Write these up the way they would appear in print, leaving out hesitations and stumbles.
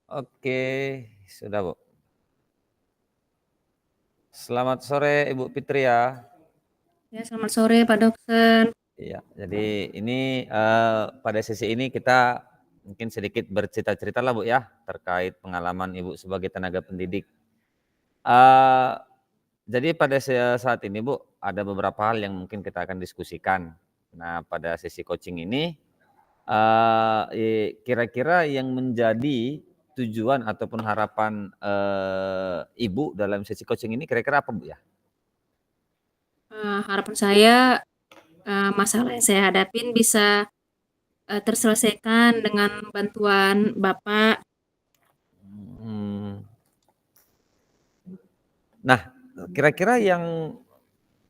Oke, sudah, Bu. Selamat sore Ibu Fitri ya. Ya, selamat sore Pak Dokter. Iya, jadi ini, pada sesi ini kita mungkin sedikit bercerita-cerita lah Bu ya, terkait pengalaman Ibu sebagai tenaga pendidik. Eee, jadi pada saat ini Bu, ada beberapa hal yang mungkin kita akan diskusikan. Nah, pada sesi coaching ini, kira-kira yang menjadi tujuan ataupun harapan, Ibu dalam sesi coaching ini kira-kira apa Bu ya? Harapan saya, masalah yang saya hadapin bisa, terselesaikan dengan bantuan Bapak. Mmm. Nah, kira-kira yang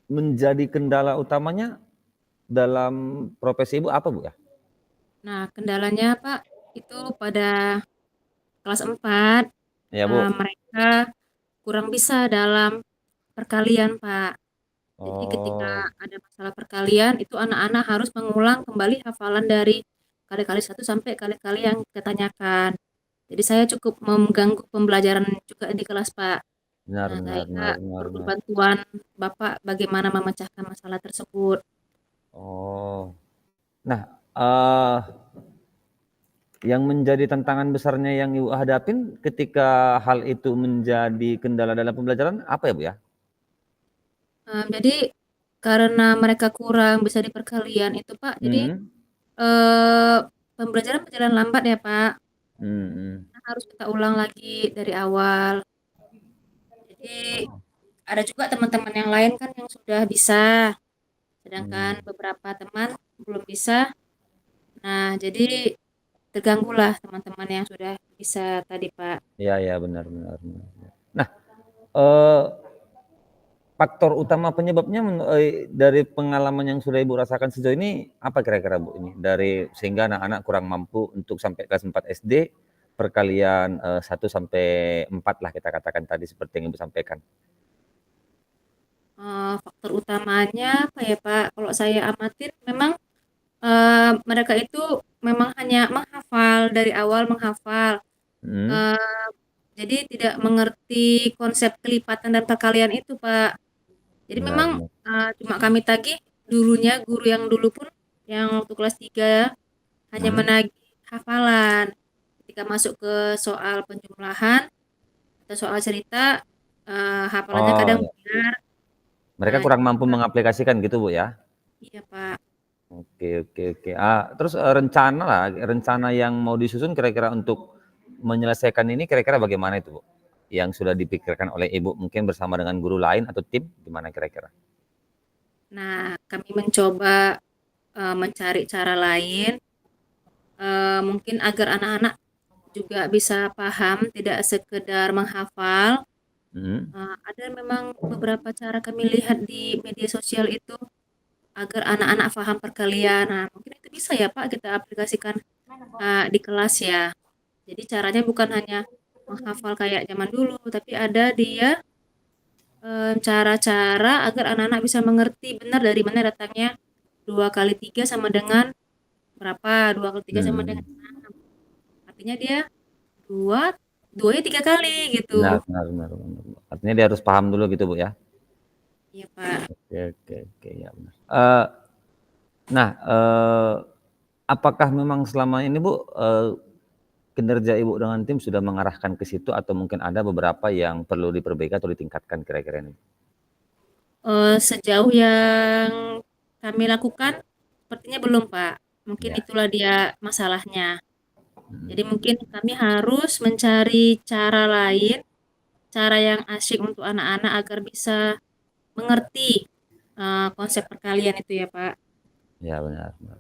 menjadi kendala utamanya dalam profesi Ibu apa, Bu, ya? Nah, kendalanya Pak, itu pada kelas 4, Iya, Bu. mereka kurang bisa dalam perkalian, Pak. Jadi ketika Oh, ada masalah perkalian, itu anak-anak harus mengulang kembali hafalan dari kali-kali satu sampai kali-kali yang kita tanyakan. Jadi saya cukup mengganggu pembelajaran juga di kelas, Pak. benar Nah, benar benar saya benar perlu benar. bantuan Bapak bagaimana memecahkan masalah tersebut. Oh. Nah, eee, yang menjadi tantangan besarnya yang Ibu hadapin ketika hal itu menjadi kendala dalam pembelajaran apa ya, Bu, ya? Jadi karena mereka kurang bisa di perkalian itu, Pak, jadi, Mhm. eee, pembelajaran berjalan lambat ya, Pak. Mhm. Harus kita ulang lagi dari awal. Jadi ada juga teman-teman yang lain kan yang sudah bisa, sedangkan Mmm. beberapa teman belum bisa. Nah, jadi terganggulah teman-teman yang sudah bisa tadi, Pak. Iya iya, benar benar benar. Nah, eee faktor utama penyebabnya dari pengalaman yang sudah Ibu rasakan sejauh ini apa kira-kira, Bu, ini? Dari sehingga anak-anak kurang mampu untuk sampai kelas 4 SD, perkalian, 1 sampai 4 lah kita katakan tadi seperti yang Ibu sampaikan. Faktor utamanya apa ya, Pak, kalau saya amatin memang, mereka itu memang hanya menghafal, dari awal menghafal, Mhm, eee, jadi tidak mengerti konsep kelipatan dan perkalian itu, Pak. Jadi benar memang, benar. cuma kami tagih dulunya, guru yang dulu pun yang waktu kelas 3 hanya Mhm. menagih hafalan. Ketika masuk ke soal penjumlahan atau soal cerita, hafalannya Oh, kadang ya. buyar. Mereka Nah, kurang jadi mampu Pak, mengaplikasikan gitu, Bu, ya? iya, Pak. Oke oke oke. Terus, rencana yang mau disusun kira-kira untuk menyelesaikan ini kira-kira bagaimana itu, Bu? Yang sudah dipikirkan oleh Ibu mungkin bersama dengan guru lain atau tim, gimana kira-kira? Nah, kami mencoba, mencari cara lain, mungkin agar anak-anak juga bisa paham, tidak sekedar menghafal. Mhm. Ada memang beberapa cara kami lihat di media sosial itu agar anak-anak paham perkalian. Nah, mungkin itu bisa ya Pak kita aplikasikan, di kelas ya. Jadi caranya bukan hanya menghafal kayak zaman dulu, tapi ada dia, cara-cara agar anak-anak bisa mengerti benar dari mana datangnya 2 kali 3 sama dengan berapa, 2 kali 3 sama dengan Mhm. 6. Artinya dia 2, 2 nya 3 kali Benar gitu. benar benar benar. Artinya dia harus paham dulu gitu, Bu, ya? Iya, Pak. Oke oke oke, ya benar. Nah, apakah memang selama ini, Bu, kinerja Ibu dengan tim sudah mengarahkan ke situ atau mungkin ada beberapa yang perlu diperbaiki atau ditingkatkan kira-kira ini? Sejauh yang kami lakukan sepertinya belum, Pak. Mungkin Ya. itulah dia masalahnya. Jadi Mhm. mungkin kami harus mencari cara lain, cara yang asyik untuk anak-anak agar bisa mengerti, konsep perkalian itu ya, Pak. Ya, benar benar.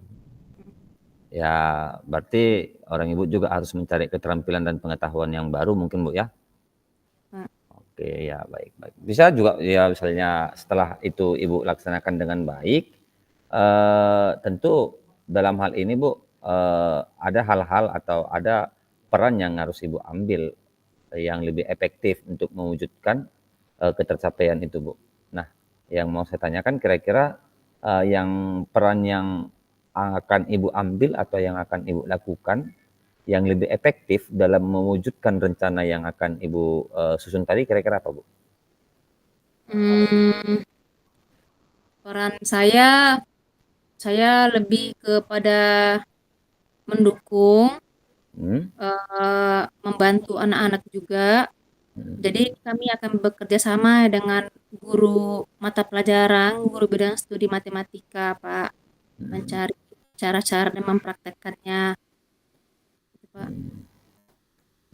Ya, berarti orang Ibu juga harus mencari keterampilan dan pengetahuan yang baru mungkin, Bu, ya? Pak. Oke, ya baik baik. Bisa juga ya misalnya setelah itu Ibu laksanakan dengan baik, tentu dalam hal ini, Bu, ada hal-hal atau ada peran yang harus Ibu ambil, yang lebih efektif untuk mewujudkan, ketercapaian itu, Bu. Nah, yang mau saya tanyakan kira-kira, yang peran yang akan Ibu ambil atau yang akan Ibu lakukan yang lebih efektif dalam mewujudkan rencana yang akan Ibu susun tadi kira-kira apa, Bu? Hmm, peran saya lebih kepada mendukung, Hmm? membantu anak-anak juga. Hmm. Jadi kami akan bekerja sama dengan guru mata pelajaran, guru bidang studi matematika, Pak, Hmm. mencari cara-cara dan mempraktekkannya, gitu, Pak. Hmm.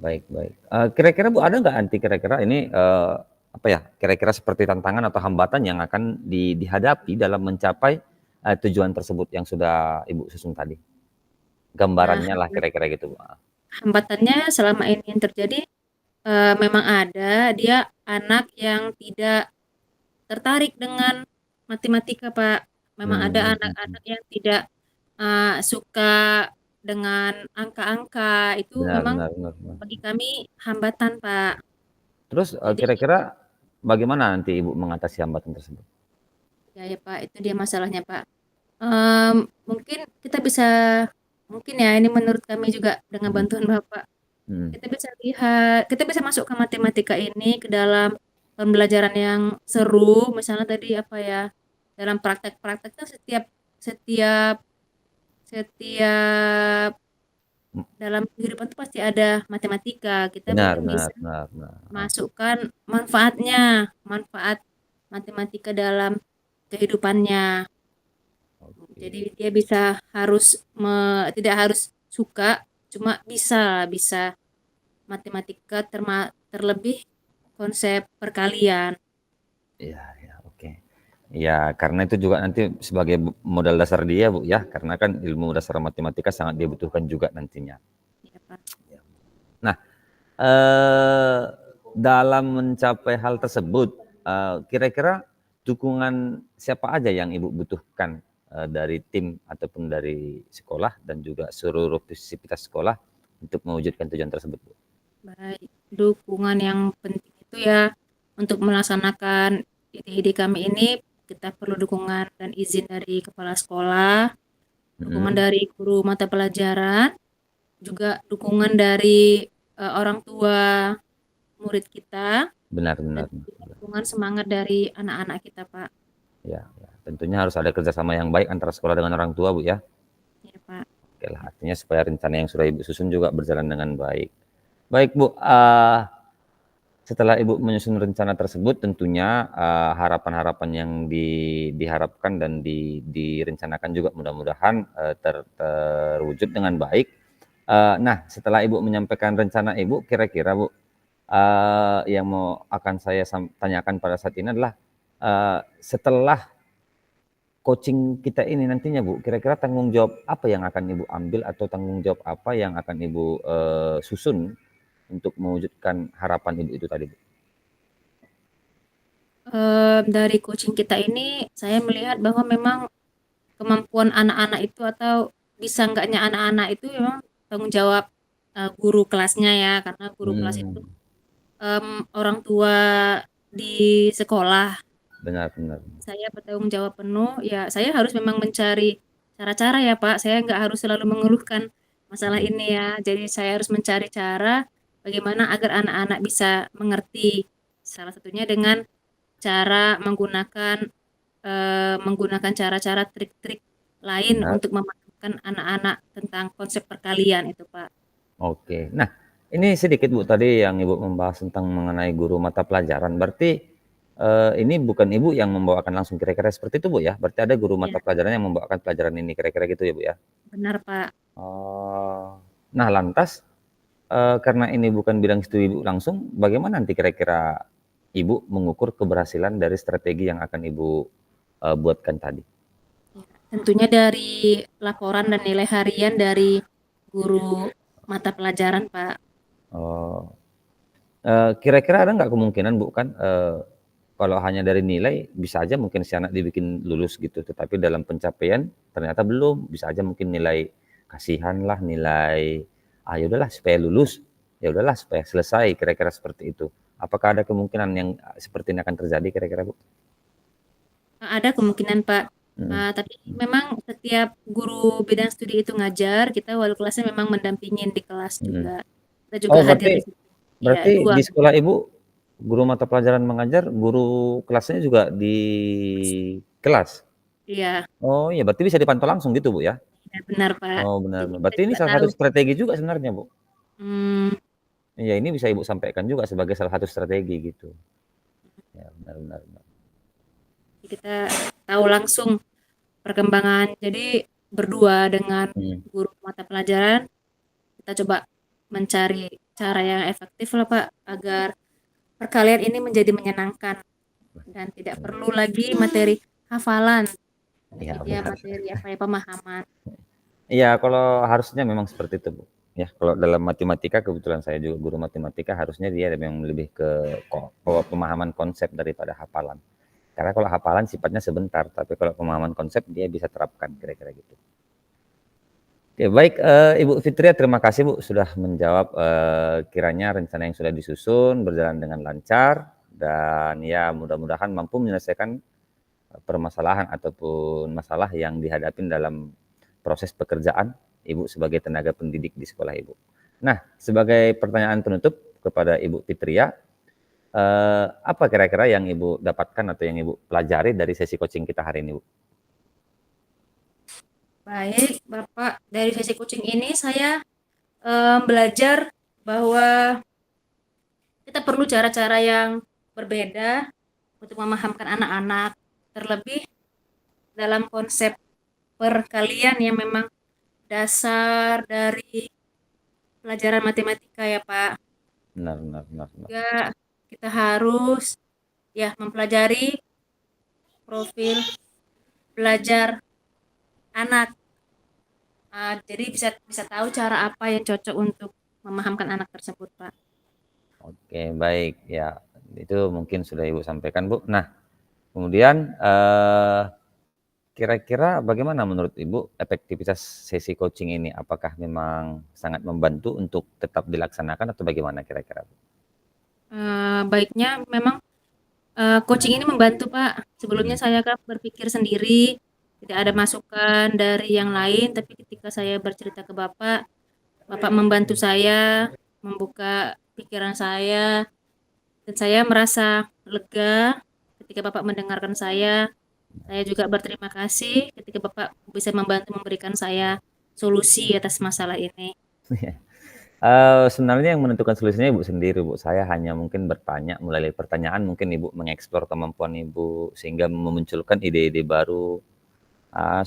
Baik, baik. Kira-kira Bu ada nggak nanti kira-kira ini apa ya? Kira-kira seperti tantangan atau hambatan yang akan dihadapi dalam mencapai tujuan tersebut yang sudah Ibu susun tadi? Nah, Gambarannya lah kira-kira gitu, Bu. hambatannya selama ini yang terjadi memang ada, dia anak yang tidak tertarik dengan matematika, Pak. Memang ada Hmm. anak-anak yang tidak suka dengan angka-angka, itu Benar, memang benar, benar, benar. bagi kami hambatan, Pak. Terus Jadi kira-kira bagaimana nanti Ibu mengatasi hambatan tersebut? ya, ya Pak, itu dia masalahnya, Pak. Mungkin kita bisa, mungkin ya, ini menurut kami juga dengan Hmm. bantuan Bapak, Hmm. kita bisa lihat, kita bisa masukkan matematika ini ke dalam pembelajaran yang seru, misalnya tadi apa ya, dalam praktek-prakteknya setiap setiap setiap dalam kehidupan itu pasti ada matematika. Kita Benar, mungkin benar, bisa benar, benar. masukkan manfaatnya, manfaat matematika dalam kehidupannya. Jadi Oke. dia bisa tidak harus suka, cuma bisa matematika terlebih konsep perkalian. Iya, ya, oke. Ya, karena itu juga nanti sebagai modal dasar dia, Bu, ya. Karena kan ilmu dasar matematika sangat dibutuhkan juga nantinya. Ya, Pak. Ya. Nah, eh, dalam mencapai hal tersebut, kira-kira dukungan siapa aja yang Ibu butuhkan dari tim ataupun dari sekolah dan juga seluruh aktivitas sekolah untuk mewujudkan tujuan tersebut, Bu? Baik, dukungan yang penting itu ya untuk melaksanakan ide-ide kami ini kita perlu dukungan dan izin dari kepala sekolah, dukungan Mm-mm. dari guru mata pelajaran, juga dukungan dari orang tua murid kita, Benar, dan benar, juga benar. dukungan semangat dari anak-anak kita, Pak. Ya, ya. Tentunya harus ada kerjasama yang baik antara sekolah dengan orang tua, Bu, ya. Ya, Pak. Oke lah, artinya supaya rencana yang sudah Ibu susun juga berjalan dengan baik. Baik, Bu, setelah Ibu menyusun rencana tersebut tentunya harapan-harapan yang diharapkan dan direncanakan juga mudah-mudahan terwujud dengan baik. Nah, setelah Ibu menyampaikan rencana Ibu, kira-kira Bu, yang mau akan saya tanyakan pada saat ini adalah setelah coaching kita ini nantinya Bu, kira-kira tanggung jawab apa yang akan Ibu ambil atau tanggung jawab apa yang akan Ibu susun untuk mewujudkan harapan Ibu itu tadi, Bu? Dari coaching kita ini, saya melihat bahwa memang kemampuan anak-anak itu atau bisa enggaknya anak-anak itu memang tanggung jawab guru kelasnya ya, karena guru kelas itu Hmm. orang tua di sekolah. Benar, benar. Saya bertanggung jawab penuh, ya saya harus memang mencari cara-cara ya Pak, saya nggak harus selalu mengeluhkan masalah Hmm. ini ya. Jadi saya harus mencari cara bagaimana agar anak-anak bisa mengerti. Salah satunya dengan cara menggunakan cara-cara trik-trik lain Benar. untuk memahamkan anak-anak tentang konsep perkalian itu, Pak. Oke. Nah, ini sedikit Bu tadi yang Ibu membahas tentang mengenai guru mata pelajaran. Berarti ini bukan Ibu yang membawakan langsung kira-kira seperti itu Bu ya? Berarti ada guru Ya, mata pelajaran yang membawakan pelajaran ini kira-kira gitu ya Bu ya? benar, Pak. Oh. Nah, lantas karena ini bukan bidang studi Ibu langsung, bagaimana nanti kira-kira Ibu mengukur keberhasilan dari strategi yang akan Ibu buatkan tadi? Ya, tentunya dari laporan dan nilai harian dari guru mata pelajaran, Pak. Oh. Kira-kira ada nggak kemungkinan Bu kan, kalau hanya dari nilai bisa aja mungkin si anak dibikin lulus gitu, tetapi dalam pencapaian ternyata belum, bisa aja mungkin nilai kasihan lah, nilai, ya udahlah supaya lulus, ya udahlah supaya selesai, kira-kira seperti itu. Apakah ada kemungkinan yang seperti ini akan terjadi kira-kira Bu? Ada kemungkinan, Pak. Mhm. Tapi memang setiap guru bidang studi itu ngajar, kita wali kelasnya memang mendampingin di kelas Mhm. juga. Kita juga Oh, hadir berarti di situ. Iya, berarti 2. di sekolah Ibu, guru mata pelajaran mengajar, guru kelasnya juga di kelas? Iya, Oh, iya berarti bisa dipantau langsung gitu, Bu, ya? iya benar, Pak. Oh, benar Jadi benar. kita Berarti ini juga salah tahu. satu strategi juga sebenarnya, Bu? Mmm, Iya, ini bisa Ibu sampaikan juga sebagai salah satu strategi gitu. Ya, benar benar benar. kita tahu langsung perkembangan. Jadi berdua dengan Mhm, guru mata pelajaran, kita coba mencari cara yang efektif lah, Pak, agar perkalian ini menjadi menyenangkan dan tidak perlu lagi materi hafalan, tapi iya dia benar. materi apa ya, pemahaman. Iya, kalau harusnya memang seperti itu, Bu. Ya, kalau dalam matematika kebetulan saya juga guru matematika, harusnya dia memang lebih ke pemahaman konsep daripada hafalan. Karena kalau hafalan sifatnya sebentar, tapi kalau pemahaman konsep dia bisa terapkan, kira-kira gitu. Oke, baik, Ibu Fitria, terima kasih, Bu, sudah menjawab, kiranya rencana yang sudah disusun berjalan dengan lancar dan ya mudah-mudahan mampu menyelesaikan permasalahan ataupun masalah yang dihadapi dalam proses pekerjaan Ibu sebagai tenaga pendidik di sekolah Ibu. Nah, sebagai pertanyaan penutup kepada Ibu Fitria, apa kira-kira yang Ibu dapatkan atau yang Ibu pelajari dari sesi coaching kita hari ini, Bu? Baik, Bapak, dari sesi coaching ini saya belajar bahwa kita perlu cara-cara yang berbeda untuk memahamkan anak-anak, terlebih dalam konsep perkalian yang memang dasar dari pelajaran matematika ya, Pak. Benar benar benar benar. Juga kita harus ya mempelajari profil belajar anak. Jadi bisa bisa tahu cara apa yang cocok untuk memahamkan anak tersebut, Pak. Oke, baik, ya itu mungkin sudah Ibu sampaikan, Bu. Nah, kemudian, kira-kira bagaimana menurut Ibu efektivitas sesi coaching ini? Apakah memang sangat membantu untuk tetap dilaksanakan atau bagaimana kira-kira, Bu? Baiknya memang coaching ini membantu, Pak. Sebelumnya Mhm. saya kan berpikir sendiri, tidak ada masukan dari yang lain, tapi ketika saya bercerita ke Bapak, Bapak membantu saya, membuka pikiran saya, dan saya merasa lega ketika Bapak mendengarkan saya. Saya juga berterima kasih ketika Bapak bisa membantu memberikan saya solusi atas masalah ini. Sebenarnya yang menentukan solusinya Ibu sendiri, Bu. Saya hanya mungkin bertanya, mulai dari pertanyaan mungkin Ibu mengeksplor kemampuan Ibu, sehingga memunculkan ide-ide baru,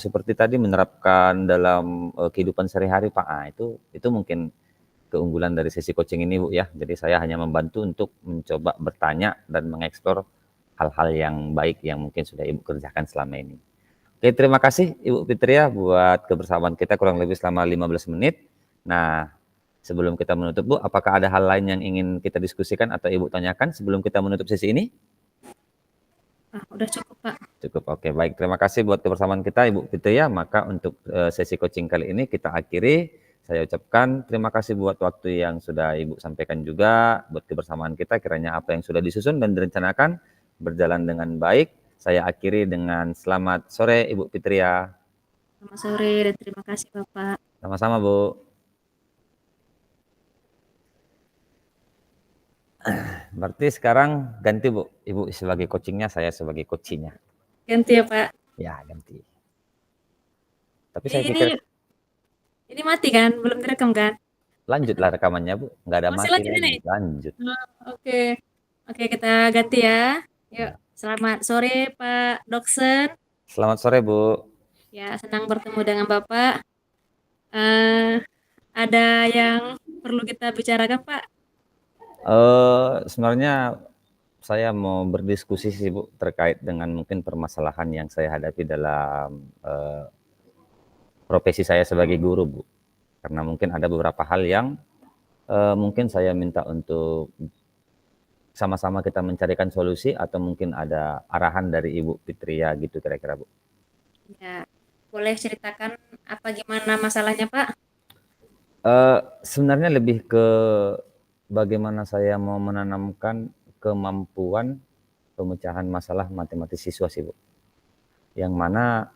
seperti tadi menerapkan dalam, kehidupan sehari-hari, Pak. Itu mungkin keunggulan dari sesi coaching ini, Bu, ya. Jadi saya hanya membantu untuk mencoba bertanya dan mengeksplor hal-hal yang baik yang mungkin sudah Ibu kerjakan selama ini. Oke, terima kasih Ibu Fitria buat kebersamaan kita kurang lebih selama 15 menit. Nah, sebelum kita menutup, Bu, apakah ada hal lain yang ingin kita diskusikan atau Ibu tanyakan sebelum kita menutup sesi ini? Udah cukup, Pak. Cukup, oke, baik. Terima kasih buat kebersamaan kita Ibu Fitria. Maka untuk sesi coaching kali ini kita akhiri. Saya ucapkan terima kasih buat waktu yang sudah Ibu sampaikan juga, buat kebersamaan kita. Kiranya apa yang sudah disusun dan direncanakan berjalan dengan baik. Saya akhiri dengan selamat sore Ibu Fitria. Selamat sore dan terima kasih, Bapak. Sama-sama, Bu. Berarti sekarang ganti, Bu. Ibu sebagai coachingnya, saya sebagai coachingnya. Ganti ya, Pak. Ya, ganti. Tapi Ini saya ini pikir ini mati kan? Belum direkam kan? lanjutlah rekamannya, Bu. Nggak ada Masih mati lanjut lagi. ini? Lanjut. Oke. Oke, kita ganti ya. Yuk, Ya. selamat sore Pak Doksen. Selamat sore, Bu. Ya, senang bertemu dengan Bapak. Eh, ada yang perlu kita bicarakan, Pak? Sebenarnya saya mau berdiskusi sih, Bu, terkait dengan mungkin permasalahan yang saya hadapi dalam, profesi saya sebagai guru, Bu. Karena mungkin ada beberapa hal yang, mungkin saya minta untuk sama-sama kita mencarikan solusi atau mungkin ada arahan dari Ibu Fitria gitu kira-kira, Bu. Ya, boleh ceritakan apa gimana masalahnya, Pak? Sebenarnya lebih ke bagaimana saya mau menanamkan kemampuan pemecahan masalah matematis siswa sih, Bu. Yang mana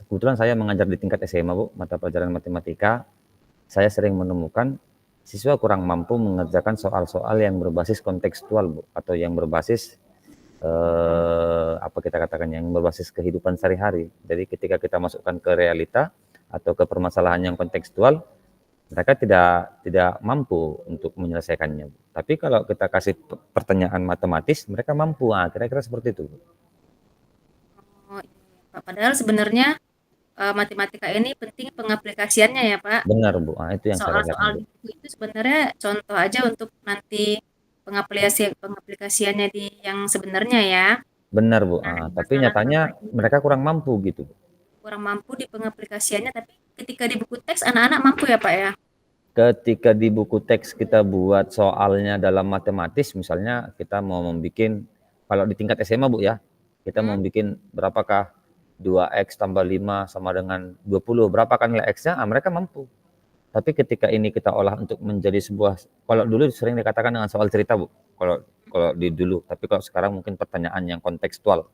kebetulan saya mengajar di tingkat SMA, Bu, mata pelajaran matematika. Saya sering menemukan siswa kurang mampu mengerjakan soal-soal yang berbasis kontekstual, Bu, atau yang berbasis apa kita katakan, yang berbasis kehidupan sehari-hari. Jadi ketika kita masukkan ke realita atau ke permasalahan yang kontekstual, mereka tidak mampu untuk menyelesaikannya. Tapi kalau kita kasih pertanyaan matematis, mereka mampu. Kira-kira seperti itu. Oh, iya, Pak. Padahal sebenarnya matematika ini penting pengaplikasiannya ya, Pak. Benar, Bu. Itu yang saya rasakan, Soal-soal Bu. di buku itu sebenarnya contoh aja untuk nanti pengaplikasiannya di yang sebenarnya ya. Benar, Bu. Nah, Tapi masalah nyatanya Bapak ini mereka kurang mampu gitu, Bu. kurang mampu di pengaplikasiannya, tapi ketika di buku teks anak-anak mampu ya, Pak ya? Ketika di buku teks kita buat soalnya dalam matematis, misalnya kita mau membuat, kalau di tingkat SMA, Bu, ya, kita mau bikin berapakah 2x tambah 5 sama dengan 20, berapa kan nilai x-nya, mereka mampu. Tapi ketika ini kita olah untuk menjadi sebuah, kalau dulu sering dikatakan dengan soal cerita, Bu, kalau kalau di dulu, tapi kalau sekarang mungkin pertanyaan yang kontekstual,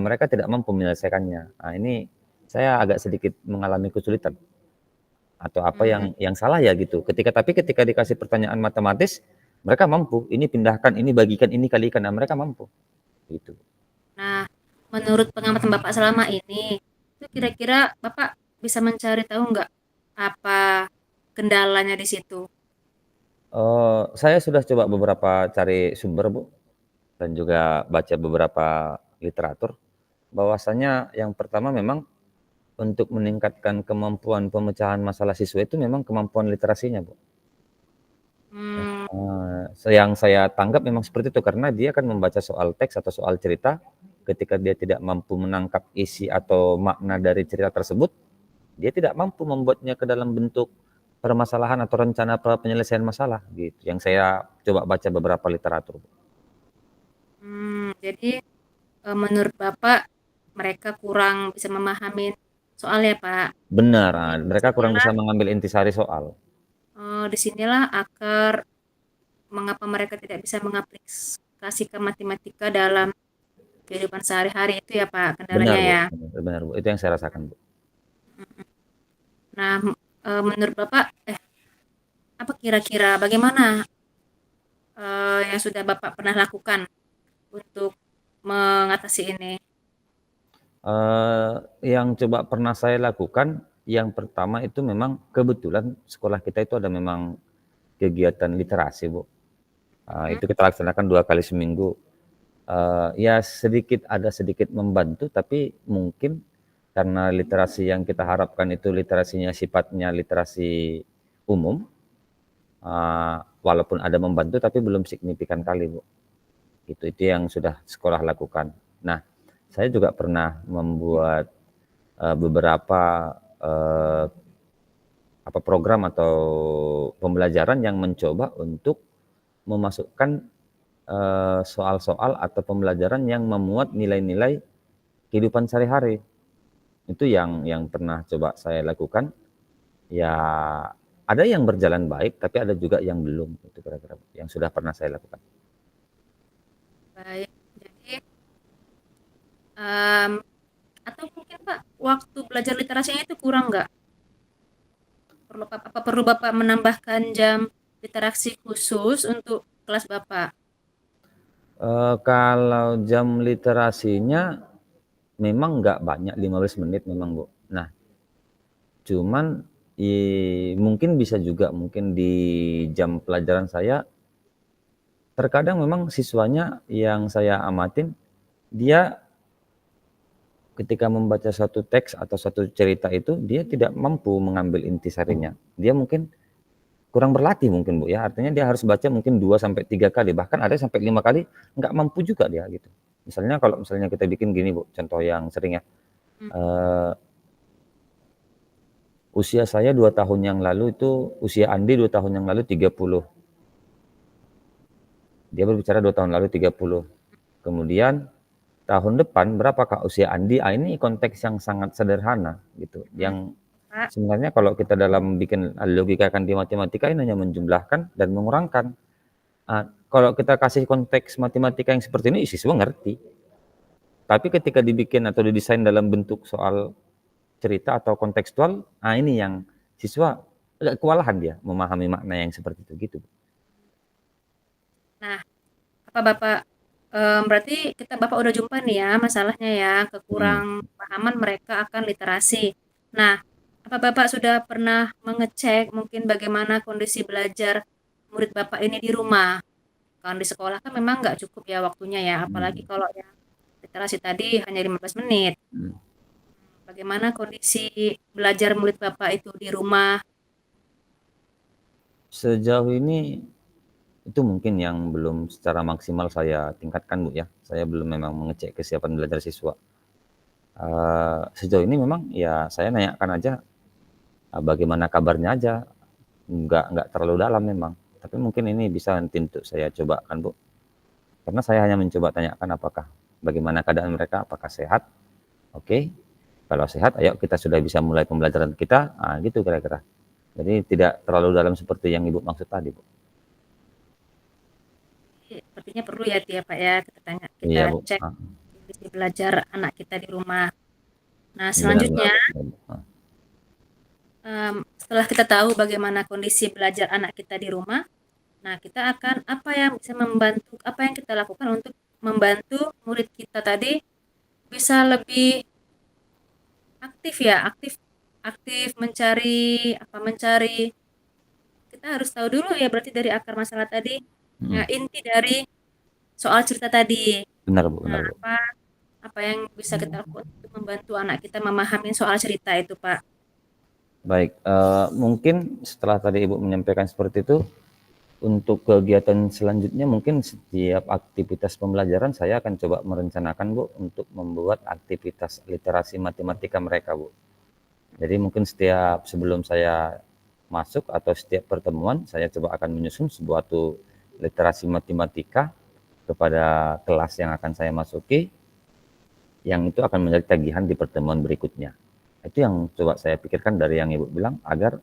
mereka tidak mampu menyelesaikannya. Ini saya agak sedikit mengalami kesulitan. Atau apa Hmm. yang salah ya gitu. Tapi ketika dikasih pertanyaan matematis, mereka mampu. Ini pindahkan, ini bagikan, ini kalikan. Mereka mampu. Gitu. Nah, menurut pengamatan Bapak selama ini, itu kira-kira Bapak bisa mencari tahu nggak apa kendalanya di situ? Saya sudah coba beberapa cari sumber, Bu, dan juga baca beberapa literatur. Bahwasanya yang pertama memang untuk meningkatkan kemampuan pemecahan masalah siswa itu memang kemampuan literasinya, Bu. Hmm, Yang saya tanggap memang seperti itu, karena dia akan membaca soal teks atau soal cerita, ketika dia tidak mampu menangkap isi atau makna dari cerita tersebut, dia tidak mampu membuatnya ke dalam bentuk permasalahan atau rencana penyelesaian masalah, gitu. Yang saya coba baca beberapa literatur. jadi menurut Bapak mereka kurang bisa memahami soalnya, Pak. Benar, Jadi mereka kurang bisa mengambil intisari soal. disinilah akar mengapa mereka tidak bisa mengaplikasikan matematika dalam kehidupan sehari-hari itu ya, Pak, Benar, kendalanya Bu, ya. benar, Bu, itu yang saya rasakan, Bu. Nah, menurut Bapak, apa kira-kira bagaimana yang sudah Bapak pernah lakukan untuk mengatasi ini? Yang coba pernah saya lakukan, yang pertama itu memang kebetulan sekolah kita itu ada memang kegiatan literasi, Bu. Mhm. Itu kita laksanakan 2 kali seminggu. Ya ada sedikit membantu, tapi mungkin karena literasi yang kita harapkan itu literasinya sifatnya literasi umum, walaupun ada membantu tapi belum signifikan kali, Bu. Itu yang sudah sekolah lakukan. Nah, saya juga pernah membuat, beberapa, eee, program atau pembelajaran yang mencoba untuk memasukkan soal-soal atau pembelajaran yang memuat nilai-nilai kehidupan sehari-hari. Itu yang pernah coba saya lakukan. Ya, ada yang berjalan baik, tapi ada juga yang belum, itu kira-kira yang sudah pernah saya lakukan. Baik, jadi em, atau mungkin Pak waktu belajar literasinya itu kurang nggak? Perlu Bapak menambahkan jam literasi khusus untuk kelas Bapak? Kalau jam literasinya memang nggak banyak, 15 menit memang, Bu. Nah, cuman mungkin bisa juga mungkin di jam pelajaran saya, terkadang memang siswanya yang saya amatin, dia ketika membaca suatu teks atau suatu cerita itu, dia tidak mampu mengambil intisarinya. Dia mungkin kurang berlatih mungkin, Bu, ya. Artinya dia harus baca mungkin 2 sampai 3 kali, bahkan ada sampai 5 kali, nggak mampu juga dia, gitu. Misalnya kalau misalnya kita bikin gini, Bu, contoh yang sering ya, Hmm. eee, usia saya 2 tahun yang lalu itu, usia Andi 2 tahun yang lalu 30. Dia berbicara 2 tahun lalu 30. Kemudian tahun depan berapakah usia Andi? Ini konteks yang sangat sederhana gitu, Hmm. yang Pak, sebenarnya kalau kita dalam bikin logikakan di matematika ini hanya menjumlahkan dan mengurangkan. Kalau kita kasih konteks matematika yang seperti ini, siswa ngerti. Tapi ketika dibikin atau didesain dalam bentuk soal cerita atau kontekstual, ini yang siswa agak kewalahan dia memahami makna yang seperti itu, gitu. Nah, apa Bapak berarti Bapak udah jumpa nih ya masalahnya ya, Mhm, kekurang pahaman mereka akan literasi. Nah, apa Bapak sudah pernah mengecek mungkin bagaimana kondisi belajar murid Bapak ini di rumah? Kan di sekolah kan memang nggak cukup ya waktunya ya, apalagi mhm, kalau yang literasi tadi hanya 15 menit. mhm. Bagaimana kondisi belajar murid Bapak itu di rumah? Sejauh ini itu mungkin yang belum secara maksimal saya tingkatkan, Bu, ya. Saya belum memang mengecek kesiapan belajar siswa. Sejauh ini memang ya saya nanyakan aja, bagaimana kabarnya aja, nggak terlalu dalam memang. Tapi mungkin ini bisa nanti untuk saya coba kan, Bu. Karena saya hanya mencoba tanyakan apakah bagaimana keadaan mereka, apakah sehat? Oke, kalau sehat ayo kita sudah bisa mulai pembelajaran kita, gitu kira-kira. Jadi tidak terlalu dalam seperti yang Ibu maksud tadi, Bu. Sepertinya perlu ya Pak ya kita Iya, Bu, cek kondisi belajar anak kita di rumah. Nah, benar selanjutnya banget, iya, Bu, setelah kita tahu bagaimana kondisi belajar anak kita di rumah, nah kita akan apa yang bisa membantu, apa yang kita lakukan untuk membantu murid kita tadi bisa lebih aktif ya, aktif aktif mencari. Kita harus tahu dulu ya berarti dari akar masalah tadi, mhm. inti dari soal cerita tadi. Nah, Benar, Bu. apa apa yang bisa kita lakukan untuk membantu anak kita memahami soal cerita itu, Pak? Baik, mungkin setelah tadi Ibu menyampaikan seperti itu, untuk kegiatan selanjutnya mungkin setiap aktivitas pembelajaran saya akan coba merencanakan, Bu, untuk membuat aktivitas literasi matematika mereka, Bu. Jadi mungkin setiap sebelum saya masuk atau setiap pertemuan, saya coba akan menyusun sebuah literasi matematika kepada kelas yang akan saya masuki, yang itu akan menjadi tagihan di pertemuan berikutnya. Itu yang coba saya pikirkan dari yang Ibu bilang, agar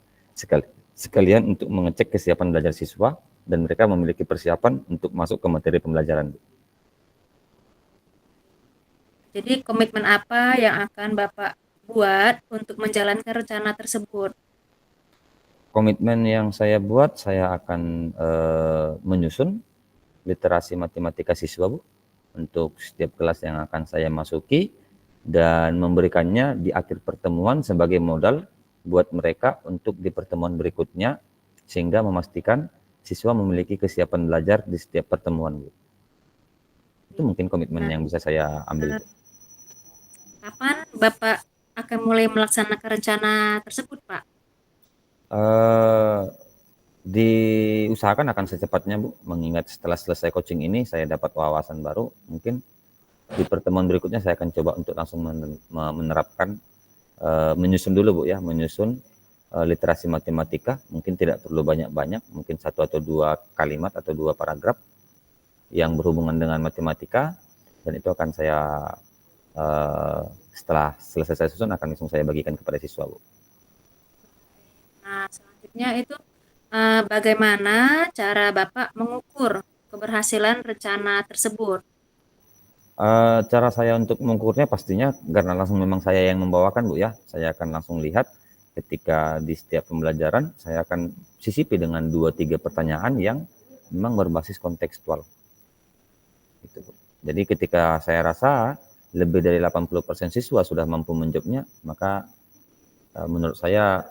sekalian untuk mengecek kesiapan belajar siswa dan mereka memiliki persiapan untuk masuk ke materi pembelajaran. Jadi komitmen apa yang akan Bapak buat untuk menjalankan rencana tersebut? Komitmen yang saya buat, saya akan menyusun literasi matematika siswa, Bu, untuk setiap kelas yang akan saya masuki dan memberikannya di akhir pertemuan sebagai modal buat mereka untuk di pertemuan berikutnya, sehingga memastikan siswa memiliki kesiapan belajar di setiap pertemuan, Bu. Itu mungkin komitmen Nah, yang bisa saya ambil, eh, Bu. kapan Bapak akan mulai melaksanakan rencana tersebut, Pak? Eh, Diusahakan akan secepatnya, Bu, mengingat setelah selesai coaching ini saya dapat wawasan baru, mungkin di pertemuan berikutnya saya akan coba untuk langsung menerapkan, menyusun dulu, Bu, ya, menyusun literasi matematika, mungkin tidak perlu banyak-banyak, mungkin satu atau dua kalimat atau dua paragraf yang berhubungan dengan matematika, dan itu akan saya setelah selesai saya susun akan langsung saya bagikan kepada siswa, Bu. Nah, selanjutnya itu bagaimana cara Bapak mengukur keberhasilan rencana tersebut? Cara saya untuk mengukurnya pastinya karena langsung memang saya yang membawakan, Bu, ya. Saya akan langsung lihat ketika di setiap pembelajaran, saya akan sisipi dengan 2, 3 pertanyaan yang memang berbasis kontekstual, gitu, Bu. Jadi ketika saya rasa lebih dari 80% siswa sudah mampu menjawabnya, maka, menurut saya,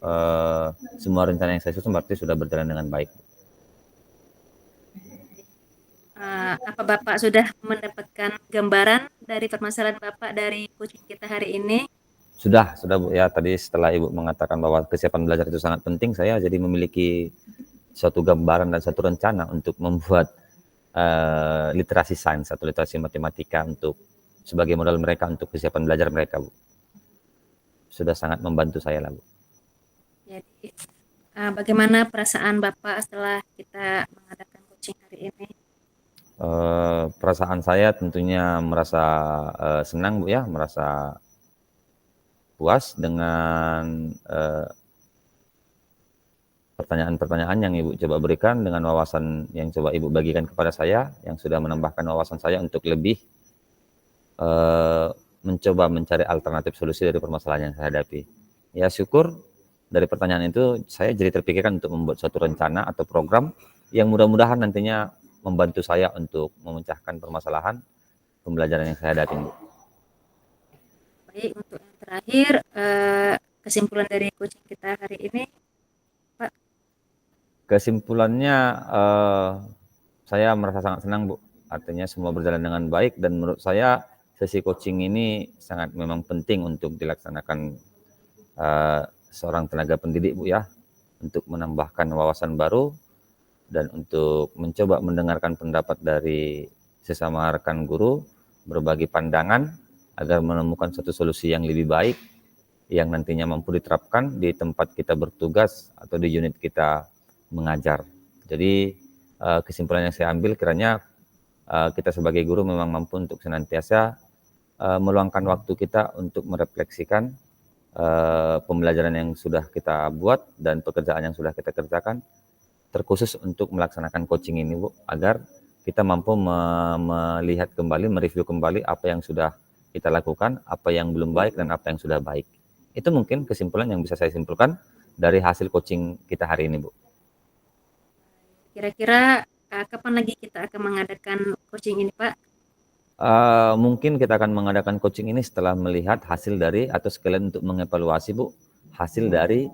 eee, semua rencana yang saya susun berarti sudah berjalan dengan baik. Apa Bapak sudah mendapatkan gambaran dari permasalahan Bapak dari coaching kita hari ini? Sudah, Bu, ya. Tadi setelah Ibu mengatakan bahwa kesiapan belajar itu sangat penting, saya jadi memiliki suatu gambaran dan satu rencana untuk membuat literasi sains atau literasi matematika untuk sebagai modal mereka untuk kesiapan belajar mereka, Bu. Sudah sangat membantu saya lah, Bu. Jadi, bagaimana perasaan Bapak setelah kita mengadakan coaching hari ini? Perasaan saya tentunya merasa senang, Bu, ya, merasa puas dengan pertanyaan-pertanyaan yang Ibu coba berikan, dengan wawasan yang coba Ibu bagikan kepada saya, yang sudah menambahkan wawasan saya untuk lebih mencoba mencari alternatif solusi dari permasalahan yang saya hadapi. Ya syukur dari pertanyaan itu saya jadi terpikirkan untuk membuat suatu rencana atau program yang mudah-mudahan nantinya membantu saya untuk memecahkan permasalahan pembelajaran yang saya hadapi, Bu. Baik, untuk yang terakhir, kesimpulan dari coaching kita hari ini, Pak. Kesimpulannya saya merasa sangat senang, Bu. Artinya semua berjalan dengan baik dan menurut saya sesi coaching ini sangat memang penting untuk dilaksanakan seorang tenaga pendidik, Bu ya, untuk menambahkan wawasan baru dan untuk mencoba mendengarkan pendapat dari sesama rekan guru, berbagi pandangan agar menemukan satu solusi yang lebih baik yang nantinya mampu diterapkan di tempat kita bertugas atau di unit kita mengajar. Jadi kesimpulan yang saya ambil kiranya kita sebagai guru memang mampu untuk senantiasa meluangkan waktu kita untuk merefleksikan pembelajaran yang sudah kita buat dan pekerjaan yang sudah kita kerjakan, terkhusus untuk melaksanakan coaching ini, Bu, agar kita mampu melihat kembali, mereview kembali apa yang sudah kita lakukan, apa yang belum baik dan apa yang sudah baik. Itu mungkin kesimpulan yang bisa saya simpulkan dari hasil coaching kita hari ini, Bu. Kira-kira kapan lagi kita akan mengadakan coaching ini, Pak? Mungkin kita akan mengadakan coaching ini setelah melihat hasil dari atau sekalian untuk mengevaluasi, Bu, hasil dari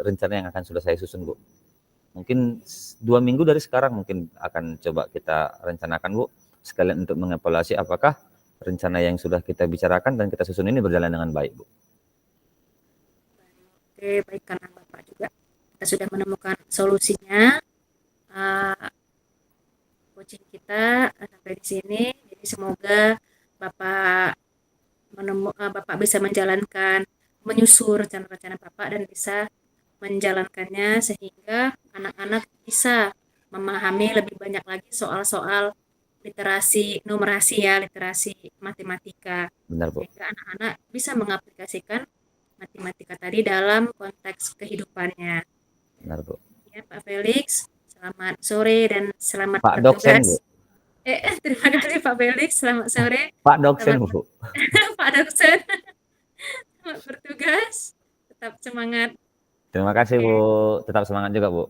rencana yang akan sudah saya susun, Bu. Mungkin 2 minggu dari sekarang mungkin akan coba kita rencanakan, Bu, sekalian untuk mengevaluasi apakah rencana yang sudah kita bicarakan dan kita susun ini berjalan dengan baik, Bu. Oke, baik, karena Bapak juga kita sudah menemukan solusinya. Coaching kita sampai di sini. Jadi semoga Bapak Bapak bisa menyusun rencana-rencana Bapak dan bisa menjalankannya sehingga anak-anak bisa memahami lebih banyak lagi soal-soal literasi numerasi ya, literasi matematika, Benar, Bu. sehingga anak-anak bisa mengaplikasikan matematika tadi dalam konteks kehidupannya. Benar, Bu. Ya, Pak Felix, selamat sore dan selamat Pak dosen, Bu. bertugas. Terima kasih Pak Felix, selamat sore. Pak dosen, Selamat Bu. Pak Dokter, selamat bertugas. Tetap semangat. Terima kasih, Bu. Oke. Tetap semangat juga, Bu.